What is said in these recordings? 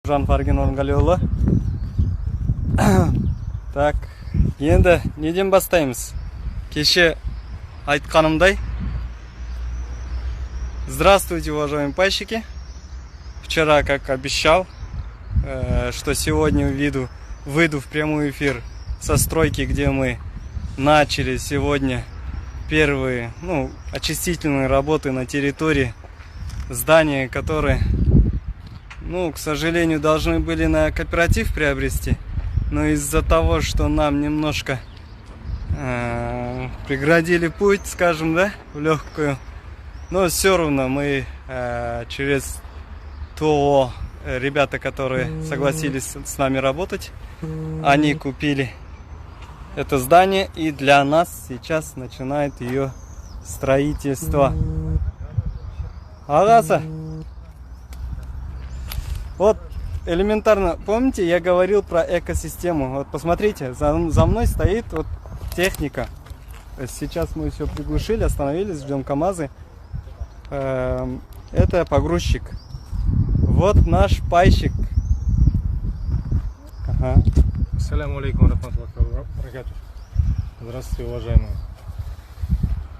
Жан Фарген Орынғалиұлы. Так, енді неден бастаймыз? Кеше айтқанымдай. Здравствуйте, уважаемые пайщики. Вчера, как обещал, что сегодня выйду в прямой эфир со стройки, где мы начали сегодня первые очистительные работы на территории здания, которые, к сожалению, должны были на кооператив приобрести, но из-за того, что нам немножко преградили путь, скажем, да, в легкую, но все равно мы через ТО, ребята, которые согласились с нами работать, они купили это здание, и для нас сейчас начинает ее строительство. Агаса, вот элементарно, помните, я говорил про экосистему. Вот посмотрите, за мной стоит вот техника. Сейчас мы все приглушили, остановились, ждем КамАЗы. Это погрузчик. Вот наш пайщик. Ага. Ассаляму алейкум рахматуллахи ва баракатух. Здравствуйте, уважаемые.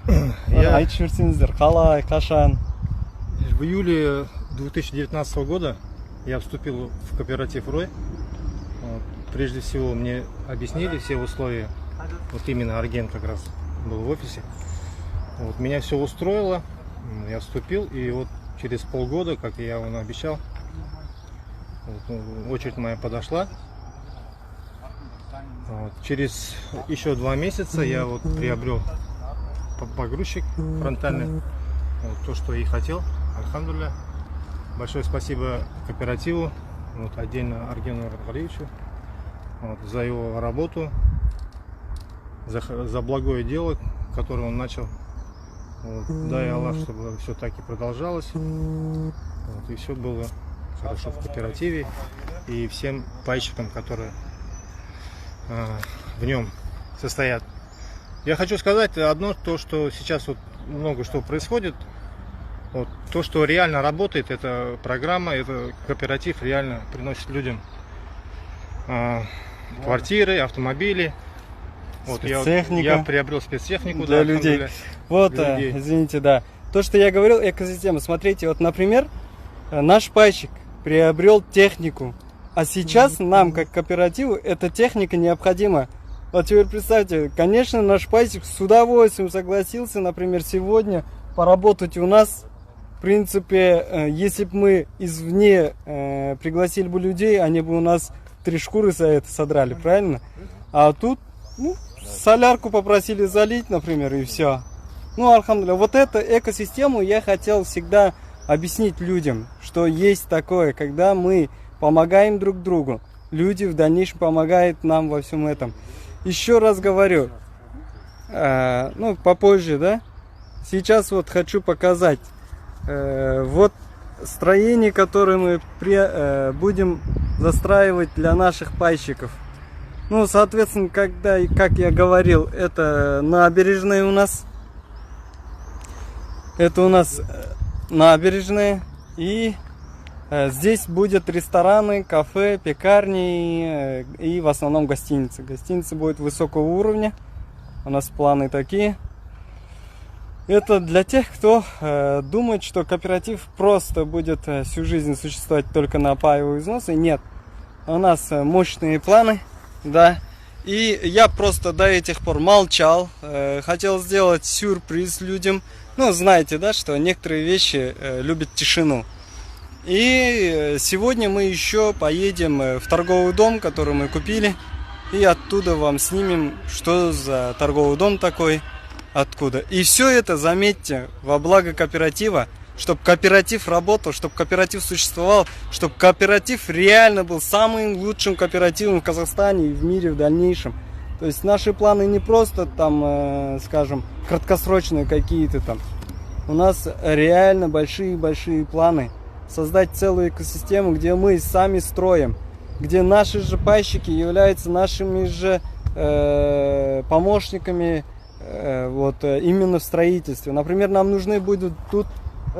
Айтып жіберсеңіздер, қалай, қашан? В июле 2019 года я вступил в кооператив Рой. Прежде всего мне объяснили все условия. Вот именно Арген как раз был в офисе. Вот, меня все устроило. Я вступил, и вот через полгода, как я вам обещал, очередь моя подошла. Вот, через еще 2 месяца я вот приобрел погрузчик фронтальный. Вот, то, что и хотел. Альхамдулилля. Большое спасибо кооперативу, вот, отдельно Аргену Орынғалиевичу, за его работу, за благое дело, которое он начал. Вот, дай Аллах, чтобы все так и продолжалось. Вот, и все было хорошо в кооперативе. И всем пайщикам, которые в нем состоят. Я хочу сказать одно, то, что сейчас вот много что происходит. Вот, то, что реально работает, это программа, это кооператив реально приносит людям квартиры, автомобили. Вот, я приобрел спецтехнику для людей. Вот, для людей. Извините, да. То, что я говорил, экосистема. Смотрите, вот, например, наш пайщик приобрел технику, а сейчас нам, как кооперативу, эта техника необходима. Вот теперь представьте, конечно, наш пайщик с удовольствием согласился, например, сегодня поработать у нас. В принципе, если бы мы извне пригласили бы людей, они бы у нас 3 шкуры за это содрали, правильно? А тут, солярку попросили залить, например, и все. Альхамдулилля. Вот эту экосистему я хотел всегда объяснить людям, что есть такое, когда мы помогаем друг другу. Люди в дальнейшем помогают нам во всем этом. Еще раз говорю, попозже, да? Сейчас вот хочу показать. Вот строение, которое мы будем застраивать для наших пайщиков. Соответственно, как я говорил, это набережная у нас. Это у нас набережная. И здесь будут рестораны, кафе, пекарни и в основном гостиницы. Гостиницы будут высокого уровня. У нас планы такие. Это для тех, кто думает, что кооператив просто будет всю жизнь существовать только на паевые взносы. Нет, у нас мощные планы, да. И я просто до этих пор молчал, хотел сделать сюрприз людям. Знаете, да, что некоторые вещи любят тишину. И сегодня мы еще поедем в торговый дом, который мы купили. И оттуда вам снимем, что за торговый дом такой. Откуда. И все это, заметьте, во благо кооператива, чтобы кооператив работал, чтобы кооператив существовал, чтобы кооператив реально был самым лучшим кооперативом в Казахстане и в мире в дальнейшем. То есть наши планы не просто там, скажем, краткосрочные какие-то там. У нас реально большие планы. Создать целую экосистему, где мы сами строим, где наши же пайщики являются нашими же помощниками. Вот именно в строительстве. Например, нам нужны будут тут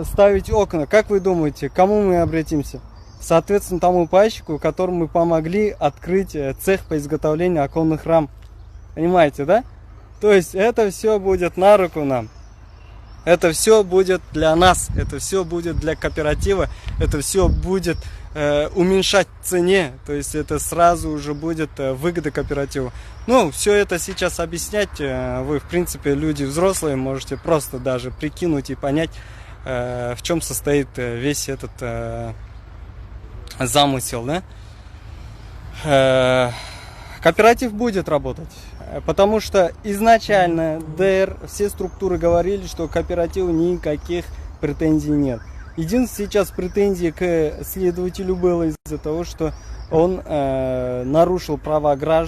ставить окна. Как вы думаете, к кому мы обратимся? соответственно, тому пайщику, которому мы помогли открыть цех по изготовлению оконных рам. Понимаете, да? То есть это все будет на руку нам. Это все будет для нас, это все будет для кооператива, это все будет уменьшать в цене, то есть это сразу уже будет выгода кооперативу. Ну, все это сейчас объяснять, вы, в принципе, люди взрослые, можете просто даже прикинуть и понять, в чем состоит весь этот замысел, да? Кооператив будет работать, потому что изначально ДР, все структуры говорили, что к кооперативу никаких претензий нет. Единственное, сейчас претензии к следователю было из-за того, что он нарушил права граждан.